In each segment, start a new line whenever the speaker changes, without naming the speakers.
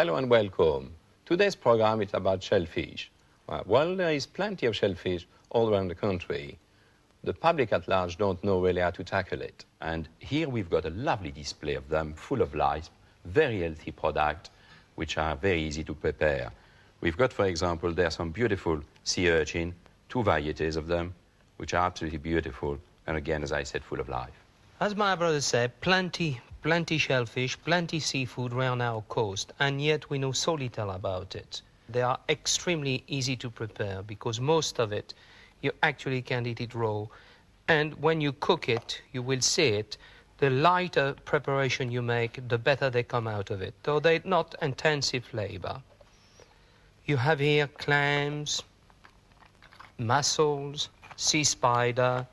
Hello and welcome. Today's program is about shellfish. Well, there is plenty of shellfish all around the country. The public at large don't know really how to tackle it. And here we've got a lovely display of them, full of life, very healthy product, which are very easy to prepare. We've got, for example, there are some beautiful sea urchin, 2 varieties of them, which are absolutely beautiful. And again, as I said, full of life.
As my brother said, plenty shellfish, plenty seafood around our coast, and yet we know so little about it. They are extremely easy to prepare because most of it you actually can eat it raw, and when you cook it, you will see it. The lighter preparation you make, the better they come out of it, though they're not intensive flavor. You have here clams, mussels, sea spider,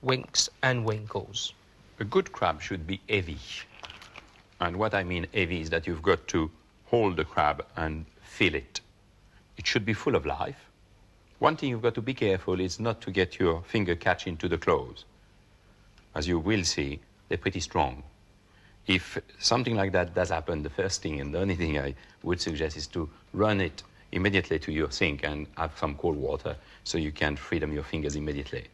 winks and winkles.
A good crab should be heavy. And what I mean heavy is that you've got to hold the crab and feel it. It should be full of life. One thing you've got to be careful is not to get your finger catch into the claws. As you will see, they're pretty strong. If something like that does happen, the first thing and the only thing I would suggest is to run it immediately to your sink and have some cold water so you can freedom your fingers immediately.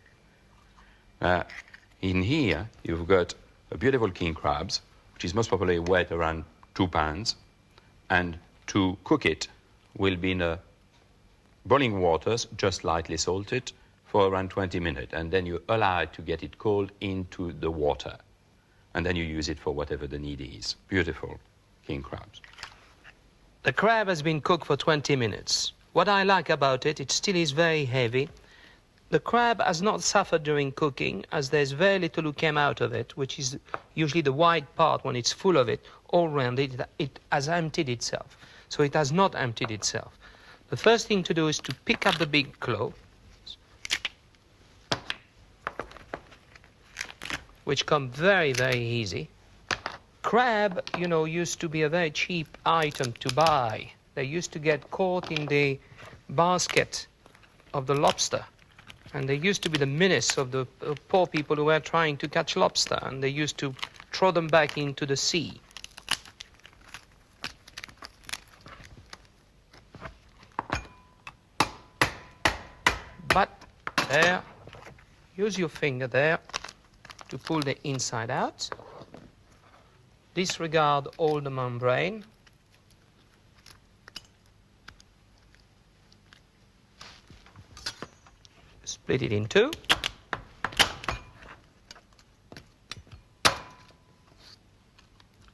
In here, you've got a beautiful king crabs, which is most probably weighed around 2 pounds, and to cook it will be in boiling waters, just lightly salted, for around 20 minutes, and then you allow it to get it cold into the water, and then you use it for whatever the need is. Beautiful king crabs.
The crab has been cooked for 20 minutes. What I like about it, it still is very heavy. The crab has not suffered during cooking, as there's very little who came out of it, which is usually the white part. When it's full of it, all around it, it has emptied itself. So it has not emptied itself. The first thing to do is to pick up the big claw, which come very, very easy. Crab, you know, used to be a very cheap item to buy. They used to get caught in the basket of the lobster. And they used to be the menace of the poor people who were trying to catch lobster, and they used to throw them back into the sea. But there, use your finger there to pull the inside out. Disregard all the membrane. Split it in 2.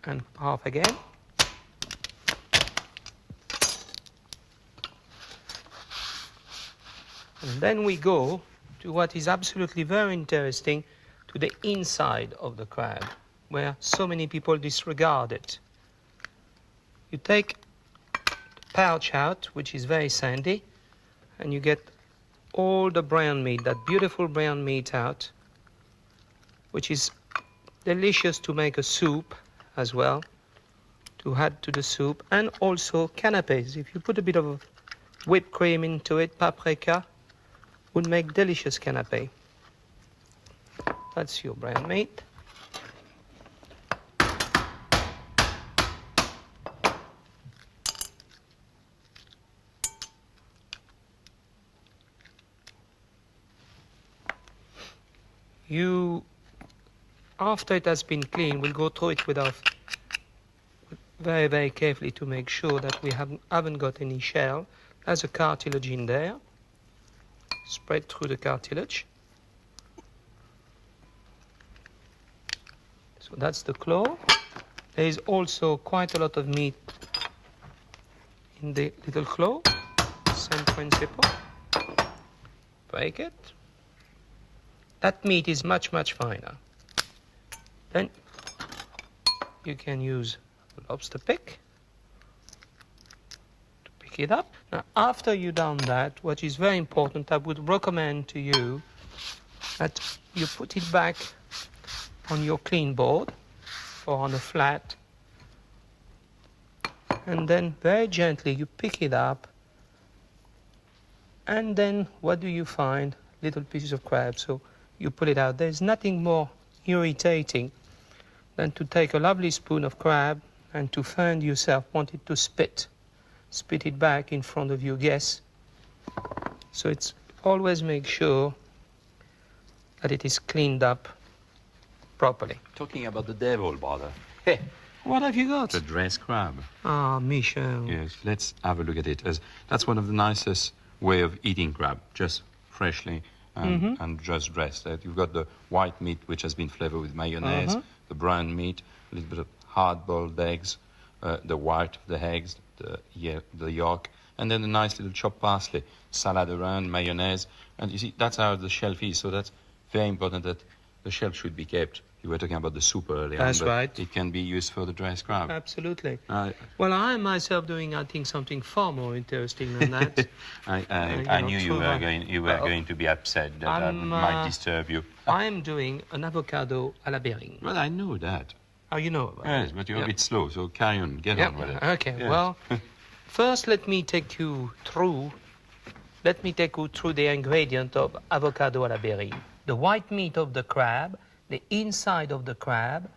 And half again. And then we go to what is absolutely very interesting, to the inside of the crab, where so many people disregard it. You take the pouch out, which is very sandy, and you get all the brown meat, that beautiful brown meat out, which is delicious to make a soup as well, to add to the soup, and also canapes. If you put a bit of whipped cream into it, paprika, would make delicious canapé. That's your brown meat. After it has been cleaned, we'll go through it very, very carefully to make sure that we haven't got any shell. There's a cartilage in there. Spread through the cartilage. So that's the claw. There is also quite a lot of meat in the little claw. Same principle. Break it. That meat is much, much finer. Then you can use a lobster pick to pick it up. Now, after you've done that, what is very important, I would recommend to you that you put it back on your clean board or on a flat, and then very gently you pick it up, and then what do you find? Little pieces of crab. So you pull it out. There's nothing more irritating than to take a lovely spoon of crab and to find yourself wanted to spit it back in front of your guests. So it's always make sure that it is cleaned up properly.
Talking about the devil, brother. Hey,
What have you got?
the dressed crab.
Ah, Michel.
Yes, let's have a look at it. That's one of the nicest way of eating crab, just freshly and just dressed. You've got the white meat, which has been flavored with mayonnaise, the brown meat, a little bit of hard-boiled eggs, the white of the eggs, the yolk, and then a nice little chopped parsley, salad around, mayonnaise. And you see, that's how the shellfish, so that's very important that the shell should be kept. You were talking about the soup earlier.
That's
but
right.
It can be used for the dressed crab.
Absolutely. Well, I am myself doing, I think, something far more interesting than that.
I knew you were going to be upset that I might disturb you.
I am doing an avocado à la berline.
Well, I know that.
Oh, you know about
Yes, but you're a bit slow, so carry on. Get on with it.
Okay,
Yes.
well, first let me take you through the ingredient of avocado à la berline. The white meat of the crab, the inside of the crab,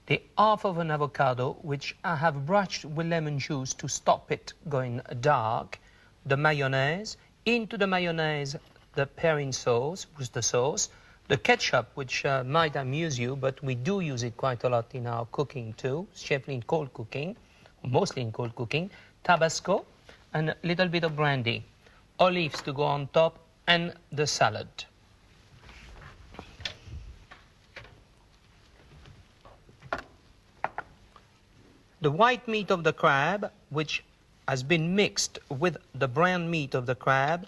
the half of an avocado, which I have brushed with lemon juice to stop it going dark, the mayonnaise, into the mayonnaise, the puree sauce, Worcester sauce, the ketchup, which might amuse you, but we do use it quite a lot in our cooking too, especially in cold cooking, mostly in cold cooking, Tabasco, and a little bit of brandy, olives to go on top, and the salad. The white meat of the crab, which has been mixed with the brown meat of the crab,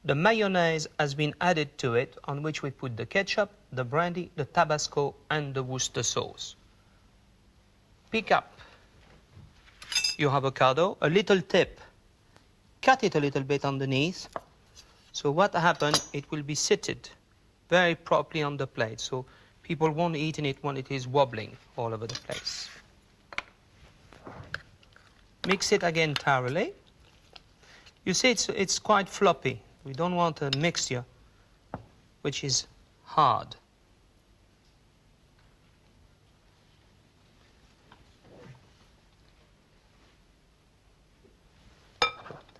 the mayonnaise has been added to it, on which we put the ketchup, the brandy, the Tabasco, and the Worcester sauce. Pick up your avocado, a little tip, cut it a little bit underneath. So what happened, it will be seated very properly on the plate, so people won't eat in it when it is wobbling all over the place. Mix it again thoroughly. You see, it's quite floppy. We don't want a mixture which is hard.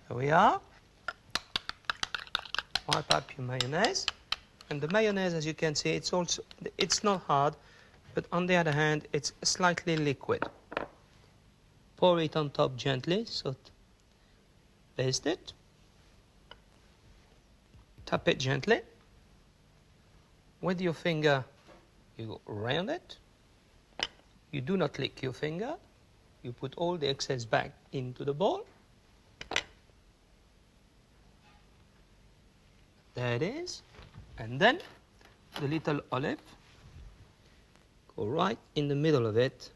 There we are. Wipe up your mayonnaise. And the mayonnaise, as you can see, it's not hard, but on the other hand, it's slightly liquid. Pour it on top gently, so baste it. Tap it gently. With your finger, you go around it. You do not lick your finger. You put all the excess back into the bowl. There it is. And then the little olive, go right in the middle of it.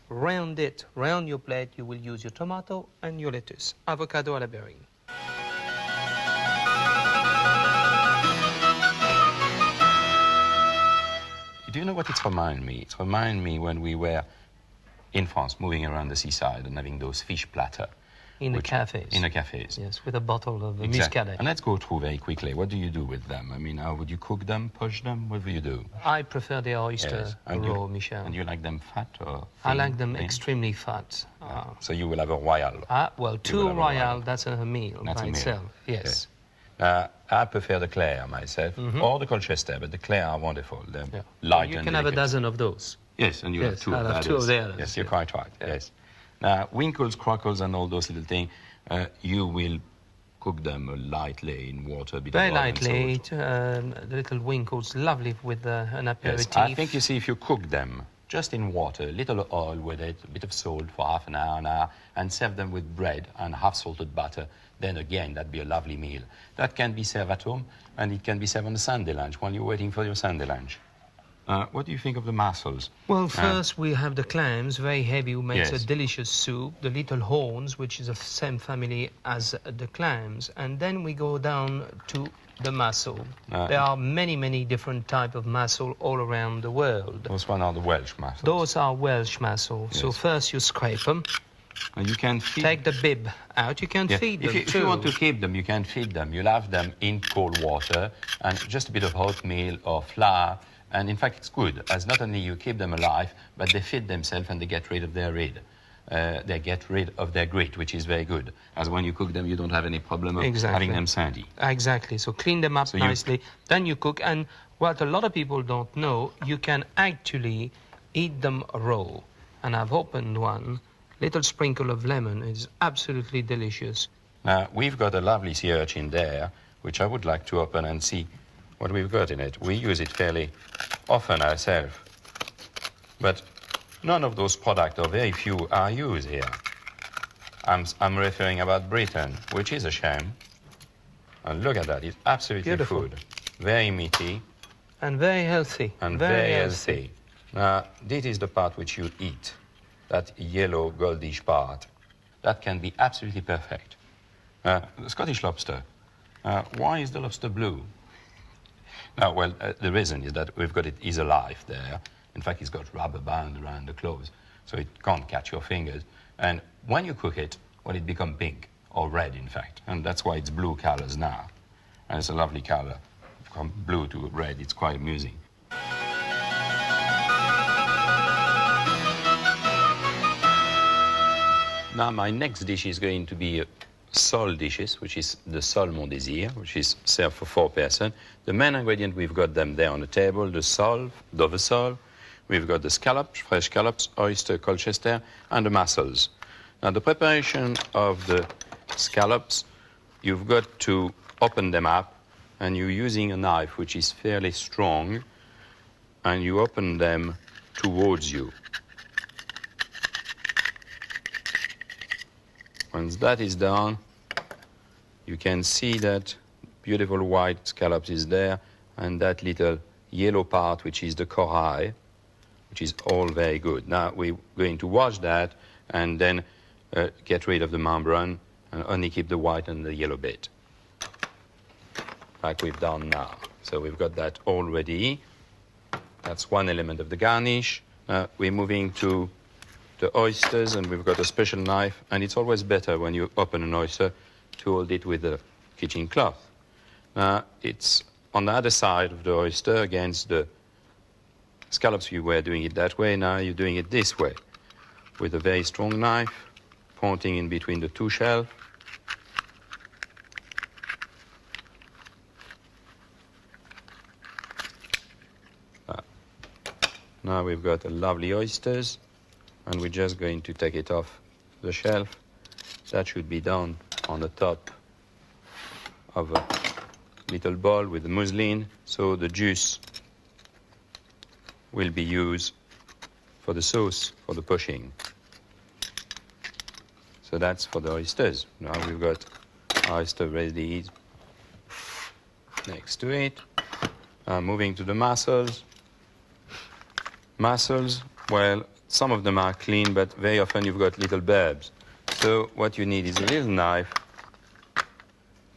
Round it, round your plate. You will use your tomato and your lettuce. Avocado à la berline.
Do you know what it reminds me? It reminds me when we were in France, moving around the seaside and having those fish platter.
In the cafes.
In the cafes.
Yes, with a bottle of
Exactly.
muscadet.
And let's go through very quickly. What do you do with them? I mean, how would you cook them, poach them? What do you do?
I prefer the oyster raw, Michel.
And you like them fat or
I
thin?
like them
Thin?
extremely fat.
So you will have a royal.
Well,
You
two
will have a
royal, that's a meal
That's
by
a meal.
itself. Yes.
I prefer the Clare myself, or the Colchester, but the Clare are wonderful. They're light
You
and
can have a
delicate.
dozen of those.
Yes, and you have two
I'll
of
have
others.
two of the others.
Yes, you're quite right. Yes. Now, winkles, crockles, and all those little things, you will cook them lightly in water.
Very lightly. The little winkles, lovely with an aperitif.
Yes, I think you see if you cook them just in water, a little oil with it, a bit of salt for half an hour, and serve them with bread and half salted butter, then again, that'd be a lovely meal. That can be served at home, and it can be served on a Sunday lunch while you're waiting for your Sunday lunch. What do you think of the mussels?
Well, first we have the clams, very heavy, who makes
Yes.
a delicious soup. The little horns, which is of the same family as the clams. And then we go down to the mussel. There are many, many different types of mussel all around the world.
Those one are the Welsh mussels.
Those are Welsh mussel. So
Yes.
first you scrape them,
And you can feed
take the bib out. You can feed them
if
too.
you want to keep them, you can feed them. You'll have them in cold water and just a bit of oatmeal or flour And in fact, it's good, as not only you keep them alive, but they feed themselves and they get rid of their rid. They get rid of their grit, which is very good. As when you cook them, you don't have any problem of having them sandy.
Exactly. So clean them up nicely, then you cook. And what a lot of people don't know, you can actually eat them raw. And I've opened one. Little sprinkle of lemon is absolutely delicious.
Now, we've got a lovely sea urchin there, which I would like to open and see what we've got in it. We use it fairly often ourselves. But none of those products, or very few, are used here. I'm referring about Britain, which is a shame. And look at that, it's absolutely
beautiful
food. Very meaty.
And very healthy.
And very healthy. Now, this is the part which you eat, that yellow goldish part. That can be absolutely perfect. The Scottish lobster. Why is the lobster blue? Now, well, the reason is that we've got it is alive there. In fact, it's got rubber band around the claws, so it can't catch your fingers. And when you cook it, well, it becomes pink, or red, in fact. And that's why it's blue colors now. And it's a lovely color. From blue to red, it's quite amusing. Now, my next dish is going to be sole dishes, which is the sole mon désir, which is served for 4 persons. The main ingredient, we've got them there on the table, the sole, Dover sole. We've got the scallops, fresh scallops, oyster, Colchester, and the mussels. Now, the preparation of the scallops, you've got to open them up, and you're using a knife which is fairly strong, and you open them towards you. Once that is done, you can see that beautiful white scallops is there, and that little yellow part, which is the corail, which is all very good. Now, we're going to wash that and then get rid of the membrane and only keep the white and the yellow bit, like we've done now. So we've got that all ready. That's one element of the garnish. We're moving to the oysters, and we've got a special knife, and it's always better when you open an oyster to hold it with a kitchen cloth. It's on the other side of the oyster against the scallops. You were doing it that way, now you're doing it this way, with a very strong knife, pointing in between the 2 shells. Now we've got a lovely oysters, and we're just going to take it off the shelf. That should be done on the top of a little bowl with the muslin, so the juice will be used for the sauce, for the poaching. So that's for the oysters. Now we've got oyster ready next to it. Moving to the mussels. Mussels, well, some of them are clean, but very often you've got little burbs. So what you need is a little knife.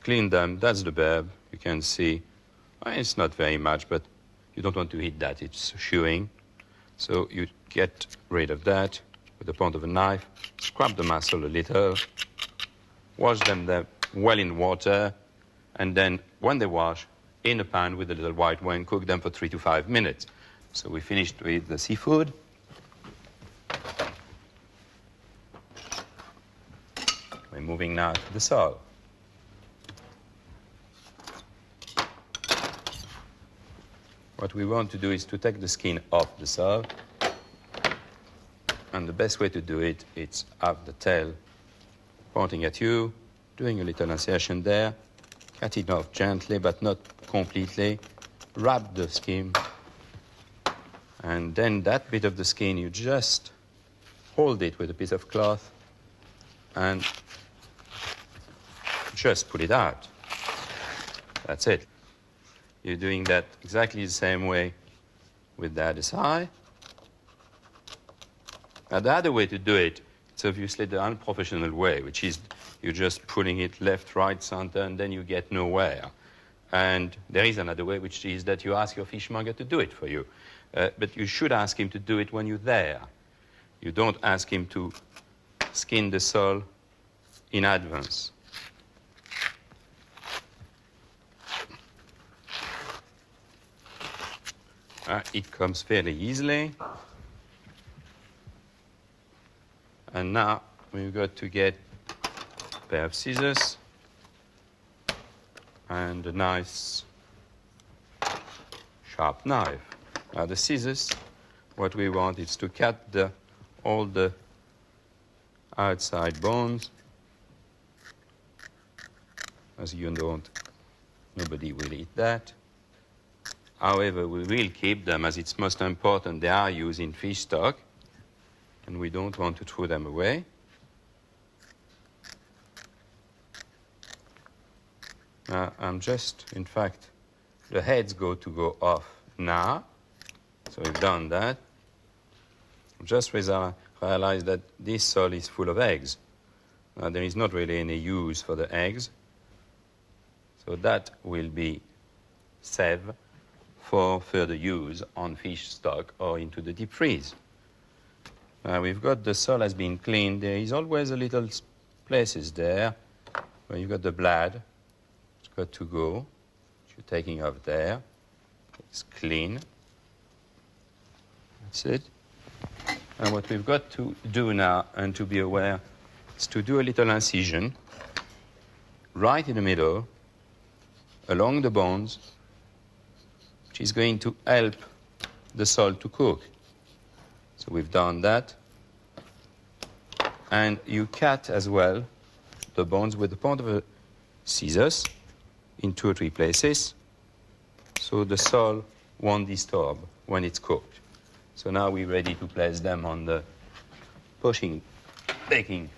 Clean them, that's the burb. You can see, it's not very much, but you don't want to hit that, it's chewing. So you get rid of that with the point of a knife, scrub the mussel a little, wash them well in water, and then when they wash, in a pan with a little white wine, cook them for 3 to 5 minutes. So we finished with the seafood. We're moving now to the sole. What we want to do is to take the skin off the sole. And the best way to do it, it's have the tail pointing at you, doing a little insertion there, cut it off gently, but not completely. Wrap the skin. And then that bit of the skin, you just hold it with a piece of cloth and just pull it out. That's it. You're doing that exactly the same way with the other side. Now, the other way to do it, it's obviously the unprofessional way, which is you're just pulling it left, right, center, and then you get nowhere. And there is another way, which is that you ask your fishmonger to do it for you. But you should ask him to do it when you're there. You don't ask him to skin the sole in advance. It comes fairly easily. And now we've got to get a pair of scissors and a nice sharp knife. Now the scissors, what we want is to cut all the outside bones. As you don't, nobody will eat that. However, we will keep them as it's most important. They are used in fish stock, and we don't want to throw them away. I'm just, in fact, the heads go off now. So we've done that. Just realize that this sole is full of eggs. Now, there is not really any use for the eggs. So that will be saved for further use on fish stock or into the deep freeze. We've got the sole has been cleaned. There is always a little places there where you've got the blood. It's got to go. You're taking off there. It's clean. That's it. And what we've got to do now, and to be aware, is to do a little incision right in the middle, along the bones, which is going to help the sole to cook. So we've done that. And you cut as well the bones with the point of a scissors in 2 or 3 places, so the sole won't disturb when it's cooked. So now we're ready to place them on the baking.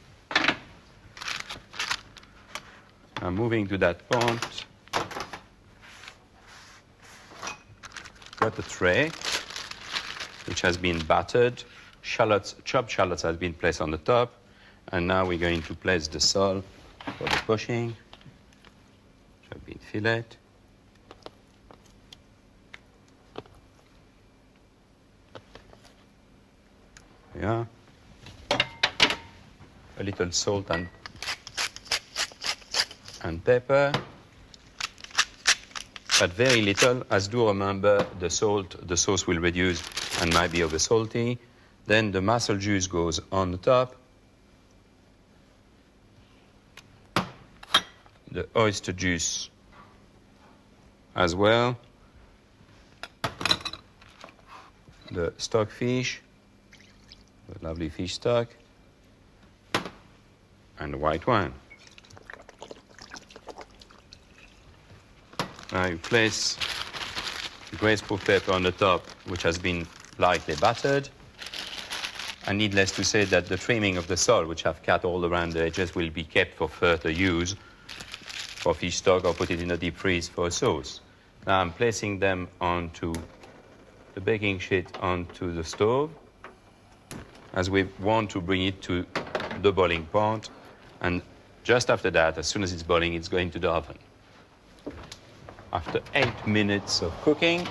I'm moving to that point. Got a tray which has been battered. Chopped shallots has been placed on the top. And now we're going to place the sole for the poaching, which have been fillet. Yeah. A little salt and pepper. But very little, as do remember the sauce will reduce and might be over salty. Then the mussel juice goes on the top. The oyster juice as well. The stockfish, the lovely fish stock, and the white wine. Now you place the grace-proof paper on the top, which has been lightly battered. And needless to say that the trimming of the sole, which I've cut all around the edges, will be kept for further use for fish stock or put it in a deep freeze for a sauce. Now I'm placing them onto the baking sheet onto the stove, as we want to bring it to the boiling point. And just after that, as soon as it's boiling, it's going to the oven. After 8 minutes of cooking,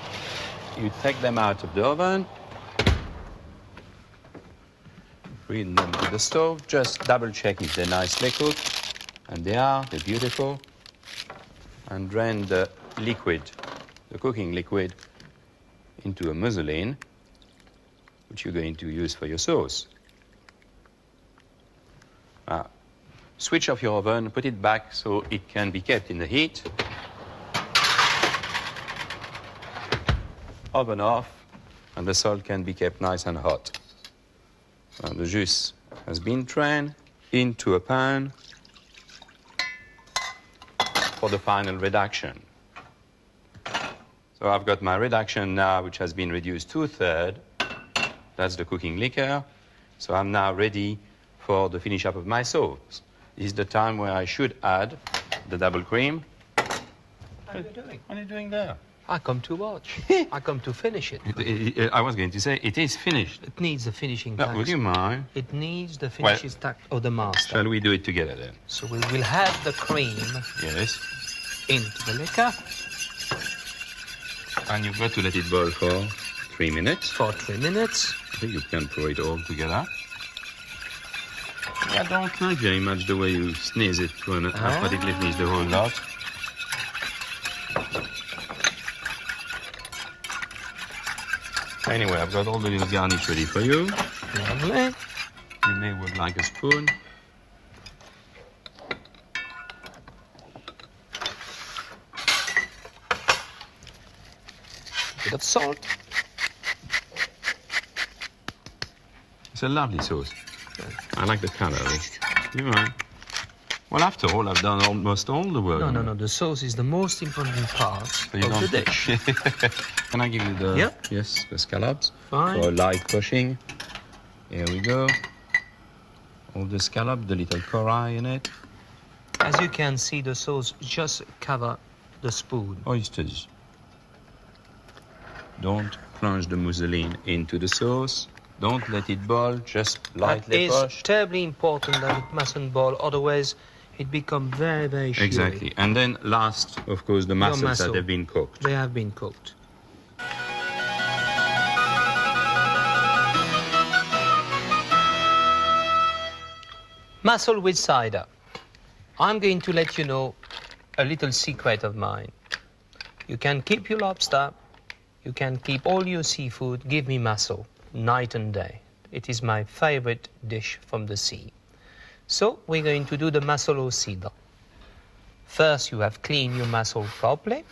you take them out of the oven, bring them to the stove, just double check if they're nicely cooked, and they're beautiful, and drain the liquid, the cooking liquid, into a muslin, which you're going to use for your sauce. Switch off your oven, put it back so it can be kept in the heat. Oven off, and the salt can be kept nice and hot. And the juice has been drained into a pan for the final reduction. So I've got my reduction now, which has been reduced to 1/3. That's the cooking liquor. So I'm now ready for the finish up of my sauce. This is the time where I should add the double cream.
What are you doing?
What are you doing there?
I come to watch. I come to finish it.
I was going to say, it is finished.
It needs the finishing
No,
touch.
would you mind?
It needs the finishing touch of the master.
Shall we do it together then?
So we will have the cream
Yes.
into the liquor
And you've got to let it boil for 3 minutes.
for 3 minutes.
I think you can pour it all together. I don't like very much the way you sneeze it when I particularly sneeze the whole lot. Anyway, I've got all the little garnish ready for you.
Lovely.
You may would like a spoon.
Bit of salt.
It's a lovely sauce. I like the color. You mind? Well, after all, I've done almost all the work.
No. The sauce is the most important part
So you
of the
don't-
dish.
Can I give you the...
Yeah.
Yes, the scallops.
Fine.
For light poaching. Here we go. All the scallop, the little corail in it.
As you can see, the sauce just cover the spoon.
Oysters. Don't plunge the mousseline into the sauce. Don't let it boil, just
That
lightly
is
poach.
terribly important that it mustn't boil, otherwise it becomes very, very chewy.
Exactly. And then last, of course, the mussels
mussel.
that have been cooked.
They have been cooked. Mussel with cider. I'm going to let you know a little secret of mine. You can keep your lobster, you can keep all your seafood, give me mussel, night and day. It is my favorite dish from the sea. So we're going to do the mussel au cidre. First, you have cleaned your mussel properly.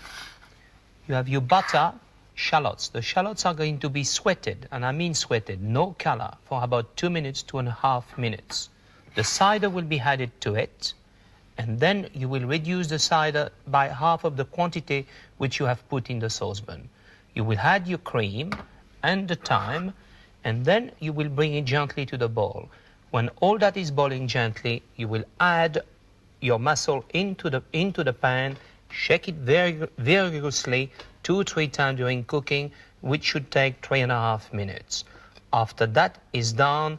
You have your butter, shallots. The shallots are going to be sweated, and I mean sweated, no color, for about 2 minutes, 2.5 minutes. The cider will be added to it, and then you will reduce the cider by half of the quantity which you have put in the saucepan. You will add your cream and the thyme, and then you will bring it gently to the boil. When all that is boiling gently, you will add your mussel into the pan, shake it very vigorously 2-3 times during cooking, which should take 3.5 minutes. After that is done,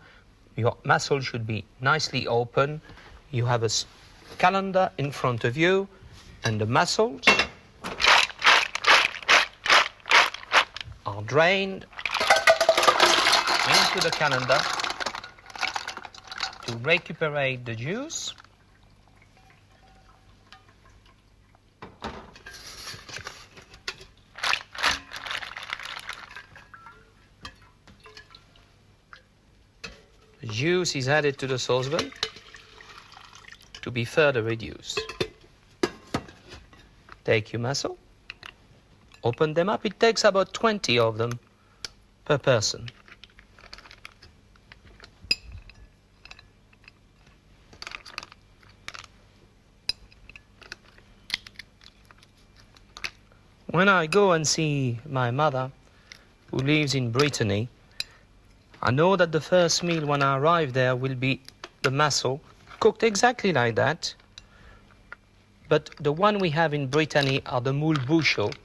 your mussel should be nicely open. You have a calendar in front of you, and the mussels are drained into the calendar to recuperate the juice. The juice is added to the saucepan to be further reduced. Take your mussel, open them up. It takes about 20 of them per person. When I go and see my mother, who lives in Brittany, I know that the first meal when I arrive there will be the mussel, cooked exactly like that. But the one we have in Brittany are the moules bouchot,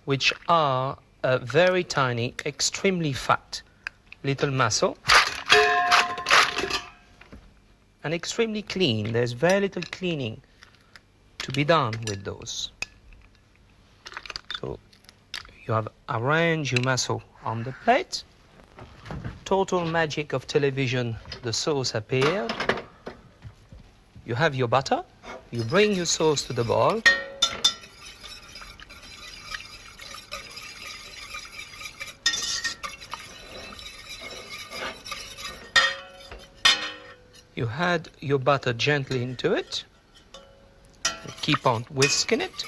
which are a very tiny, extremely fat little mussel. And extremely clean. There's very little cleaning to be done with those. So you have arranged your mussel on the plate. Total magic of television, the sauce appeared. You have your butter. You bring your sauce to the bowl. You add your butter gently into it. You keep on whisking it.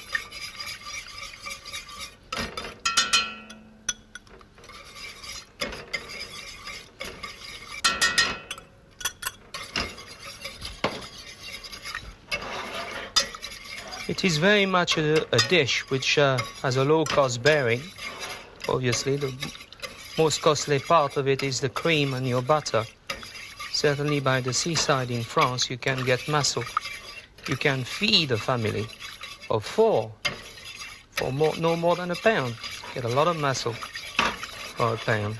It is very much a dish which has a low cost bearing. Obviously, the most costly part of it is the cream and your butter. Certainly by the seaside in France, you can get mussel. You can feed a family of 4 for no more than £1. Get a lot of mussel for £1.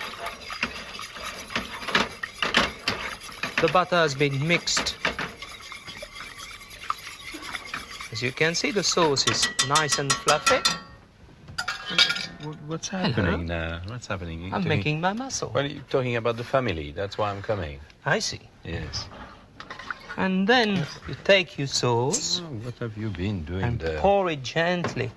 The butter has been mixed. As you can see, the sauce is nice and fluffy.
What's happening now? What's happening?
I'm making my mussel.
Well, you're talking about the family. That's why I'm coming.
I see.
Yes.
And then you take your sauce
Oh, what have you been doing
and
there?
pour it gently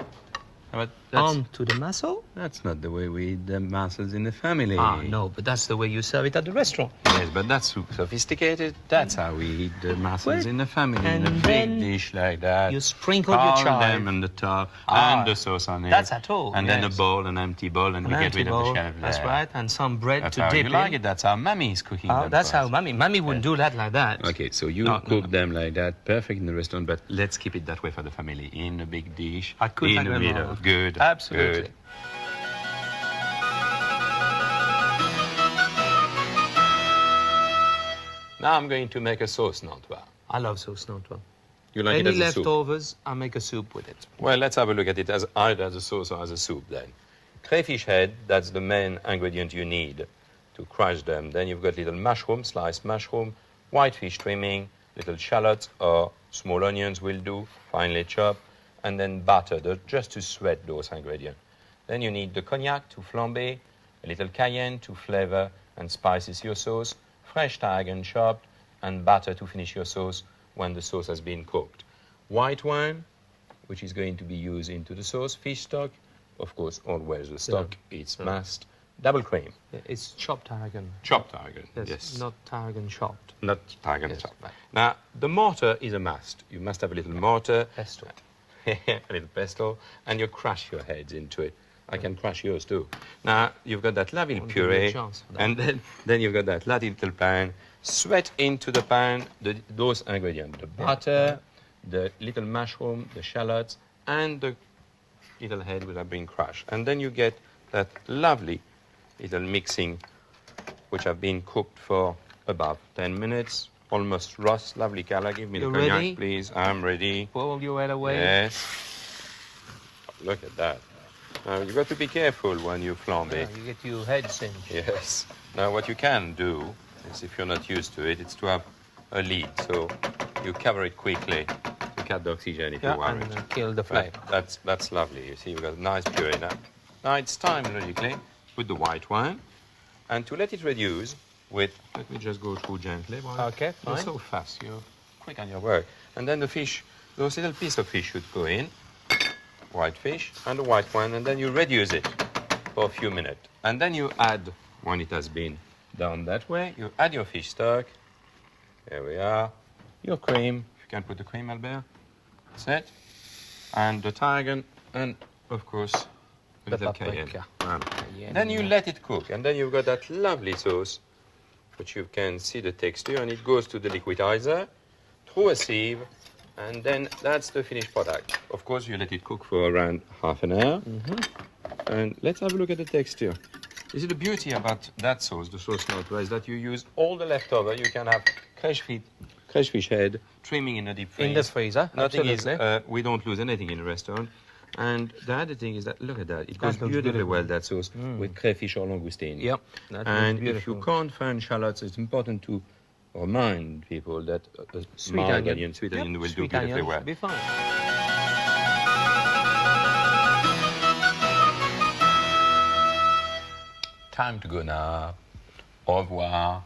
But that's,
onto the mussel.
that's not the way we eat the mussels in the family.
Ah, no, but that's the way you serve it at the restaurant.
Yes, but that's so sophisticated. That's how we eat the mussels
Well,
in the family, in
and
a big
then
dish like that.
you sprinkle your
All
chive.
them on the top,
Ah,
and the sauce on it.
that's at all,
And then a
yes.
bowl, an empty bowl, and we get rid of the shellfish.
That's right, and some bread
That's
to
how
dip
you like
in.
it. That's how Mummy is cooking
Oh,
them
that's
for
how
us.
Mummy wouldn't do that like that.
Okay, so you
No,
cook
no.
them like that, perfect in the restaurant, but let's keep it that way for the family, in a big dish,
I could
in
thank
the
my
middle.
mama.
Good,
Absolutely.
good. Now I'm going to make a sauce nantua.
I love sauce nantua.
You like
Any
it as a soup?
leftovers, I make a soup with it.
Well, let's have a look at it as either as a sauce or as a soup then. Crayfish head, that's the main ingredient you need to crush them. Then you've got little mushroom, sliced mushroom, whitefish trimming, little shallots or small onions will do, finely chopped, and then butter, just to sweat those ingredients. Then you need the cognac to flambe, a little cayenne to flavor and spices your sauce, fresh tarragon chopped, and butter to finish your sauce when the sauce has been cooked. White wine, which is going to be used into the sauce, fish stock, of course, always the stock, it's must, double cream,
Yeah, it's chopped tarragon.
chopped tarragan,
Yes,
yes.
not tarragon chopped.
Not tarragon
Yes,
chopped.
right.
Now, the mortar is a must. You must have a little mortar,
Pesto.
a little pesto, and you crush your heads into it. I can crush yours too. Now, you've got that lovely
I'll give you a
puree,
chance for that.
and then you've got that lovely little pan. Sweat into the pan those ingredients, the butter, the little mushroom, the shallots, and the little head which have been crushed. And then you get that lovely little mixing which have been cooked for about 10 minutes, almost roast, lovely color. Give me
You
the cognac,
ready?
please. I'm ready.
Pull your head away.
Yes. Look at that. Now, you've got to be careful when you flambe.
Yeah, you get your head singed.
Yes. Now, what you can do is, if you're not used to it, it's to have a lid. So you cover it quickly to cut the oxygen if
Yeah,
you want
and
it.
kill the flame.
That's lovely. You see, we've got a nice puree now. Now it's time, logically, with the white wine, and to let it reduce with. Let me just go through gently.
Okay,
You're
fine.
so fast. You're quick on your work. And then the fish, those little pieces of fish should go in. White fish and the white wine, and then you reduce it for a few minutes. And then you add, when it has been done that way, you add your fish stock. There we are. Your cream. If you can put the cream, Albert. That's it. And the tarragon, and of course, a
The
little
paprika.
cayenne.
Cayenne,
Then you
yeah.
let it cook, and then you've got that lovely sauce, which you can see the texture, and it goes to the liquidizer through a sieve, and then that's the finished product. Of course, you let it cook for around half an hour. And let's have a look at the texture. You see, the beauty about that sauce, the sauce nantua, is that you use all the leftover. You can have crayfish head, trimming in a deep freeze.
In the freezer,
Nothing is,
absolutely.
we don't lose anything in a restaurant. And the other thing is that, look at that, it goes
looks
beautifully
beautiful.
well, that sauce, with crayfish or langoustine.
Yep, that looks
And if
beautiful.
you can't find shallots, it's important to remind people that a
Sweet
mild
onion.
sweet
Yep,
onion will do
sweet
beautifully
onion
well.
should be fine.
Time to go now. Au revoir.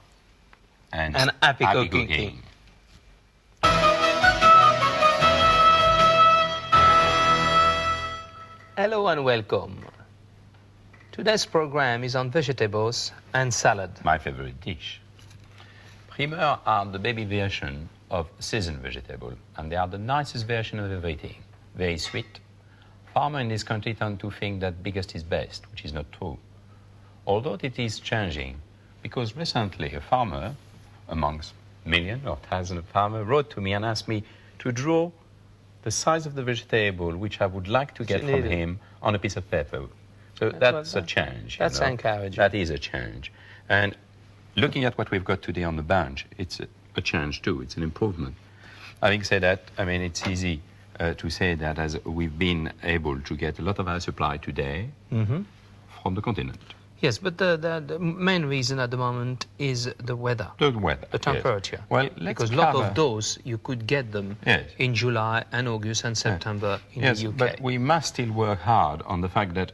And
happy cooking. Hello and welcome. Today's program is on vegetables and salad.
My favorite dish. Primeurs are the baby version of seasoned vegetable, and they are the nicest version of everything. Very sweet. Farmers in this country tend to think that biggest is best, which is not true. Although it is changing, because recently a farmer, amongst millions or thousands of farmers, wrote to me and asked me to draw the size of the vegetable which I would like to get from
needed.
him on a piece of paper. So
That's
that's a
what-
change.
that's encouraging.
That is a change. And looking at what we've got today on the bench, it's a change too. It's an improvement. Having said that, I mean, it's easy to say that as we've been able to get a lot of our supply today from the continent.
Yes, but the main reason at the moment is the weather,
The weather.
the temperature.
Yes. Well, let's
because a lot
cover-
of those you could get them
Yes.
in July and August and September in
Yes,
the UK.
but we must still work hard on the fact that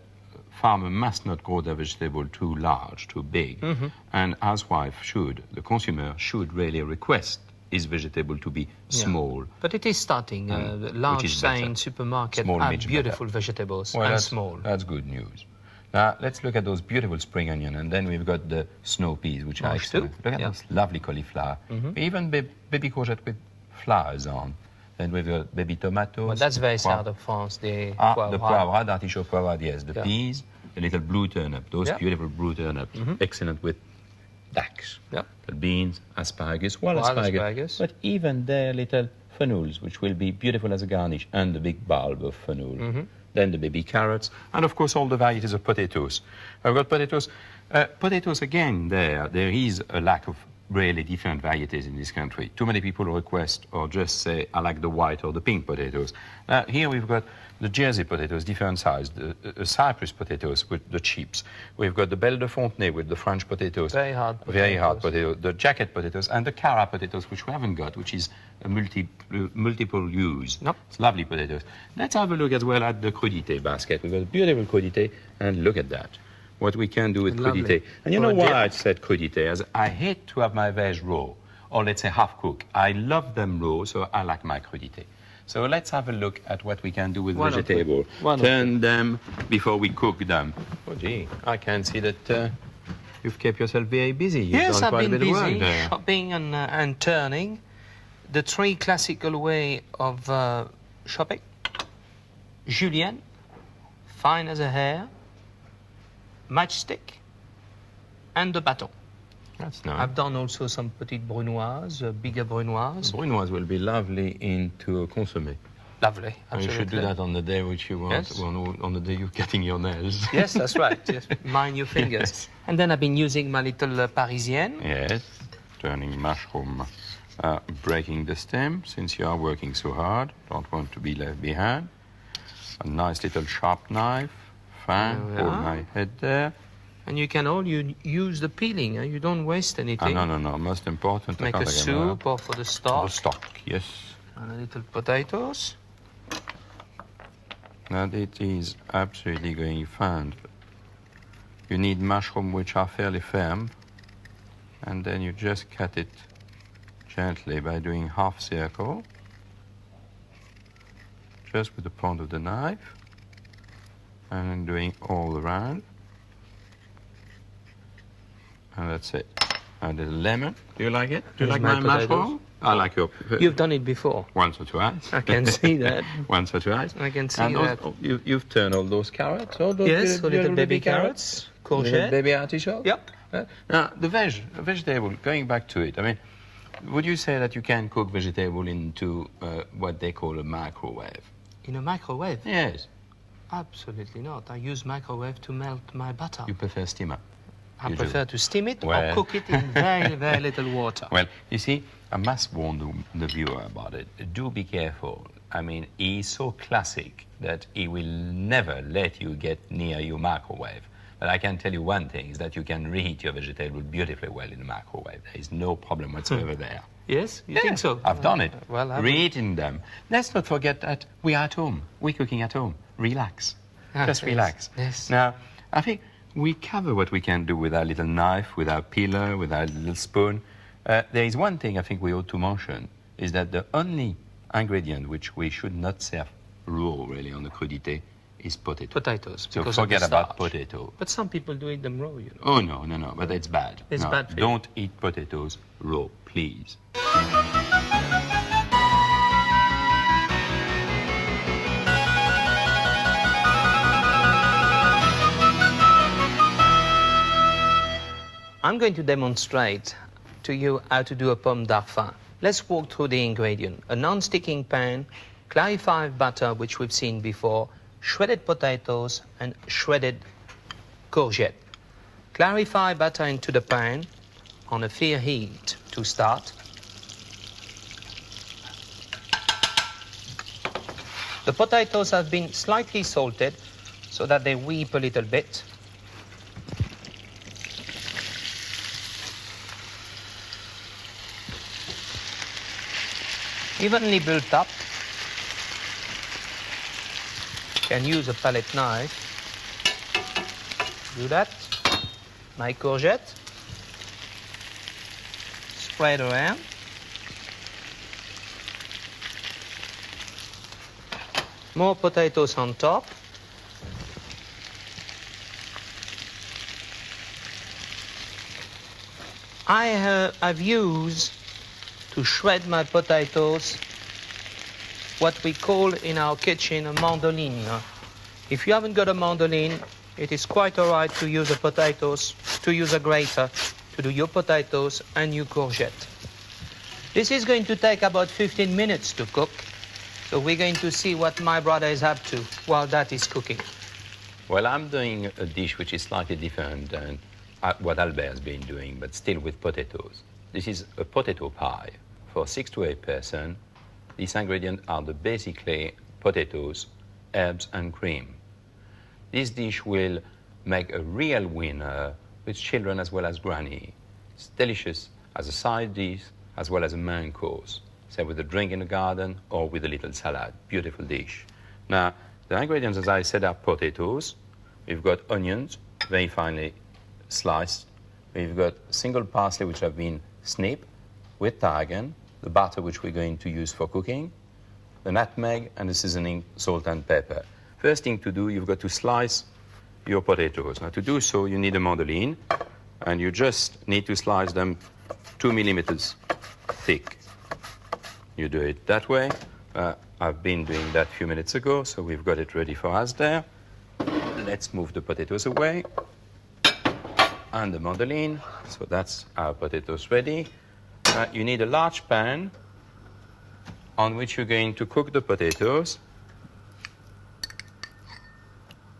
farmers must not grow their vegetable too large, too big. And housewife should, the consumer should really request his vegetable to be small.
But it is starting. The large
is better.
chain supermarket
Small,
have
much
beautiful
better.
vegetables
Well,
and
that's,
small.
That's good news. Now, let's look at those beautiful spring onion, and then we've got the snow peas, which are excellent. Look at this lovely cauliflower. Even baby courgette with flowers on. Then we've got baby tomatoes.
Well, that's very south of France. The
the poivre, the artichoke poivre, yes. The peas, the little blue turnip, those beautiful blue turnips, excellent with dax.
Yep.
The beans, asparagus, asparagus. But even their little fenouils, which will be beautiful as a garnish, and the big bulb of fenouil. Then the baby carrots, and of course all the varieties of potatoes. I've got potatoes. Potatoes, again, there is a lack of really different varieties in this country. Too many people request or just say, I like the white or the pink potatoes. Now, here we've got the Jersey potatoes, different size, the Cyprus potatoes with the chips. We've got the Belle de Fontenay with the French potatoes.
Very hard
potatoes. The jacket potatoes, and the Cara potatoes, which we haven't got, which is a multiple use.
Nope.
It's lovely potatoes. Let's have a look as well at the crudité basket. We've got a beautiful crudité, and look at that. What we can do with crudité. And you know why I said crudité? As I hate to have my veg raw, or let's say half cooked. I love them raw, so I like my crudité. So let's have a look at what we can do with vegetable. Turn them before we cook them. Oh gee, I can see that you've kept yourself very busy.
Yes, I've been busy shopping and turning. The three classical way of shopping. Julienne, fine as a hair, matchstick, and the bâton.
That's nice.
I've done also some petite brunoise, bigger brunoise.
Brunoise will be lovely into a consommé.
Lovely, absolutely.
You should do that on the day which you want,
Yes.
on the day you're cutting your nails.
Yes, that's right. Yes. Mind your fingers.
Yes.
And then I've been using my little Parisienne.
Yes, turning mushroom, breaking the stem, since you are working so hard, don't want to be left behind. A nice little sharp knife, fine, hold my head there.
And you can all use the peeling, you don't waste anything.
No, most important.
Make a soup or for the stock.
For the stock, yes.
And a little potatoes.
Now it is absolutely going fine. You need mushroom which are fairly firm, and then you just cut it gently by doing half circle, just with the point of the knife, and then doing all around. And that's it. And a little lemon. Do you like it? Do you like my mushroom? I like your...
You've done it before.
Once or twice.
I can see that.
Once or twice.
I can see
and
that.
You've turned all those carrots? All those
Yes, little baby carrots, courgette.
Baby artichoke?
Yep.
Now, the vegetable, going back to it, I mean, would you say that you can cook vegetable into what they call a microwave?
In a microwave?
Yes.
Absolutely not. I use microwave to melt my butter.
You prefer steamer?
I prefer to steam it or cook it in very, very little water.
Well, you see, I must warn the viewer about it. Do be careful. I mean, he's so classic that he will never let you get near your microwave. But I can tell you one thing, is that you can reheat your vegetable beautifully well in the microwave. There is no problem whatsoever there.
Yes? You think so?
I've done it.
Well,
reheating them. Let's not forget that we are at home. We're cooking at home. Relax. Just relax.
Yes.
Now, I think we cover what we can do with our little knife, with our peeler, with our little spoon. There is one thing I think we ought to mention, is that the only ingredient which we should not serve raw, really, on the crudité is potato.
Potatoes.
So
because
forget
of the
about
starch.
potato.
But some people do eat them raw, you know.
Oh, no, but it's bad.
It's
no,
bad for you.
Don't eat potatoes raw, please.
I'm going to demonstrate to you how to do a pomme darphin. Let's walk through the ingredient. A non-sticking pan, clarified butter, which we've seen before, shredded potatoes, and shredded courgette. Clarify butter into the pan on a fair heat to start. The potatoes have been slightly salted so that they weep a little bit. Evenly built up. Can use a palette knife. Do that. My courgette. Spread around. more potatoes on top. I've used to shred my potatoes what we call in our kitchen a mandoline. If you haven't got a mandoline, it is quite all right to use a grater to do your potatoes and your courgette. This is going to take about 15 minutes to cook, so we're going to see what my brother is up to while that is cooking.
Well, I'm doing a dish which is slightly different than what Albert has been doing, but still with potatoes. This is a potato pie. For 6 to 8 persons, these ingredients are basically potatoes, herbs, and cream. This dish will make a real winner with children as well as granny. It's delicious as a side dish as well as a main course, say with a drink in the garden or with a little salad. Beautiful dish. Now, the ingredients, as I said, are potatoes. We've got onions, very finely sliced. We've got single parsley, which have been snipped with tarragon, the butter, which we're going to use for cooking, the nutmeg, and the seasoning, salt and pepper. First thing to do, you've got to slice your potatoes. Now, to do so, you need a mandoline, and you just need to slice them 2 millimeters thick. You do it that way. I've been doing that a few minutes ago, so we've got it ready for us there. Let's move the potatoes away. And the mandoline. So that's our potatoes ready. You need a large pan on which you're going to cook the potatoes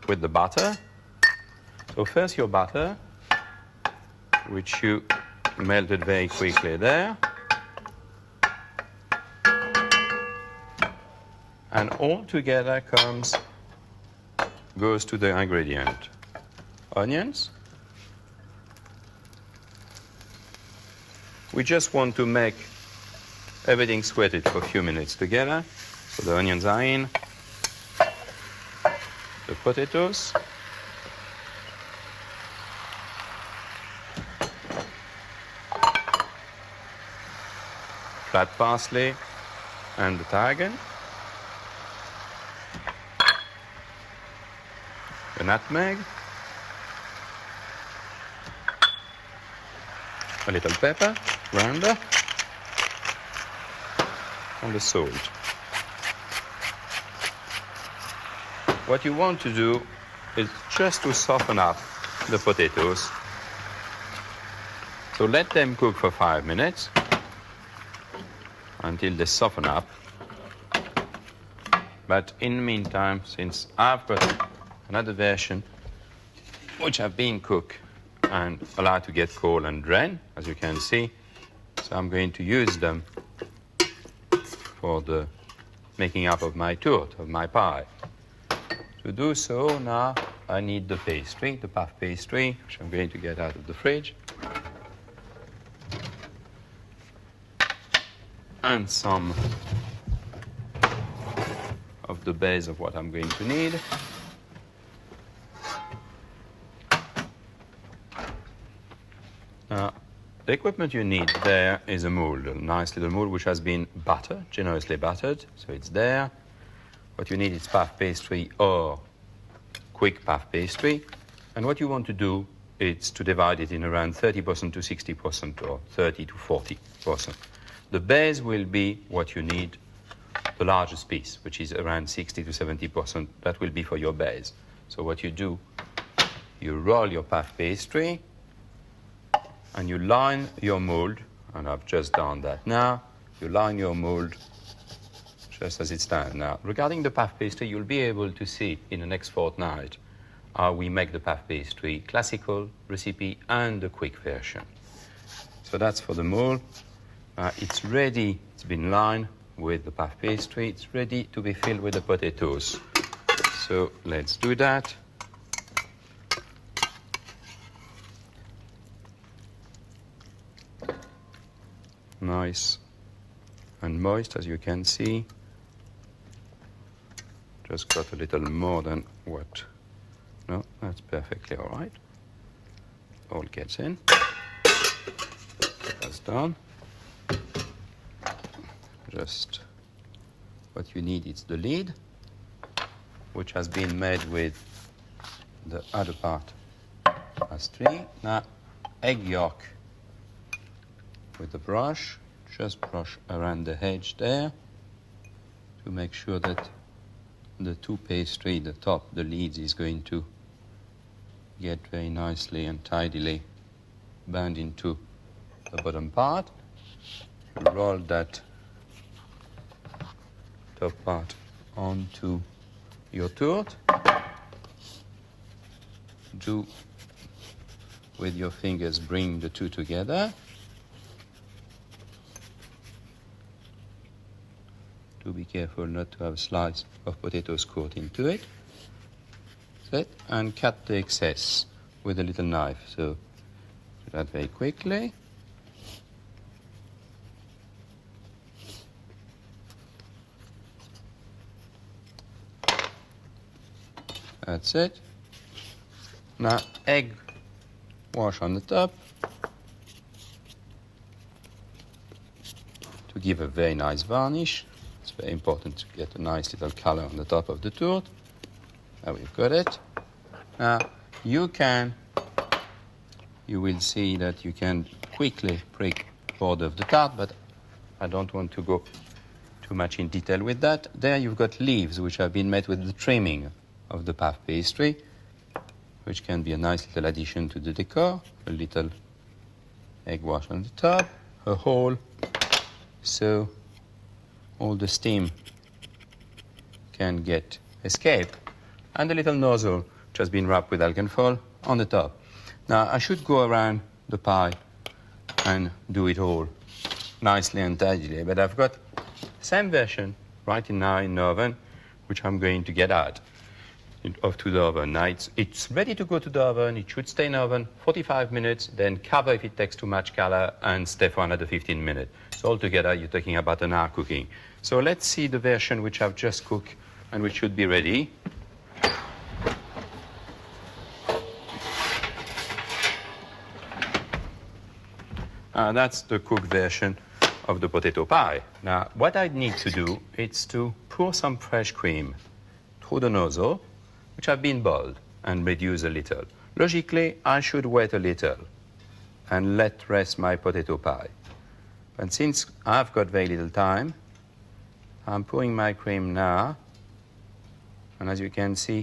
with the butter. So first your butter, which you melted very quickly there. And all together goes to the ingredient. Onions. We just want to make everything sweated for a few minutes together. So the onions are in, the potatoes, flat parsley and the tarragon, the nutmeg, a little pepper, rounder, and the salt. What you want to do is just to soften up the potatoes. So let them cook for 5 minutes until they soften up. But in the meantime, since I've got another version which have been cooked and allowed to get cold and drain, as you can see, so I'm going to use them for the making up of my tourte, of my pie. To do so, now I need the pastry, the puff pastry, which I'm going to get out of the fridge. And some of the base of what I'm going to need. Now, the equipment you need there is a mold, a nice little mold which has been buttered, generously buttered, so it's there. What you need is puff pastry or quick puff pastry. And what you want to do is to divide it in around 30% to 60% or 30 to 40%. The base will be what you need, the largest piece, which is around 60 to 70%. That will be for your base. So what you do, you roll your puff pastry, and you line your mold, and I've just done that now. You line your mold just as it stands now. Regarding the puff pastry, you'll be able to see in the next fortnight how we make the puff pastry, classical recipe and the quick version. So that's for the mold. It's ready, it's been lined with the puff pastry. It's ready to be filled with the potatoes. So let's do that. Nice and moist, as you can see. Just got a little more than what. No, that's perfectly all right. All gets in. That's done. Just what you need is the lid. which has been made with the other part as 3. Now, egg yolk with the brush. Just brush around the edge there to make sure that the 2 pastry, the top, the leads, is going to get very nicely and tidily bound into the bottom part. Roll that top part onto your tourte. Do with your fingers, bring the 2 together. Do be careful not to have a slice of potatoes caught into it. That's it. And cut the excess with a little knife. So do that very quickly. That's it. Now, egg wash on the top to give a very nice varnish. It's very important to get a nice little color on the top of the tourte. Now we've got it. Now, you will see that you can quickly prick the border of the tart, but I don't want to go too much in detail with that. There you've got leaves which have been made with the trimming of the puff pastry, which can be a nice little addition to the decor. A little egg wash on the top, a hole, so all the steam can escape, and a little nozzle which has been wrapped with alcohol on the top. Now I should go around the pie and do it all nicely and tidily, but I've got the same version right now in the oven, which I'm going to get out to the oven. Now it's ready to go to the oven. It should stay in the oven 45 minutes, then cover if it takes too much color, and stay for another 15 minutes. So altogether, you're talking about an hour cooking. So let's see the version which I've just cooked and which should be ready. That's the cooked version of the potato pie. Now, what I need to do is to pour some fresh cream through the nozzle, which have been boiled, and reduce a little. Logically, I should wait a little and let rest my potato pie. But since I've got very little time, I'm pouring my cream now, and as you can see,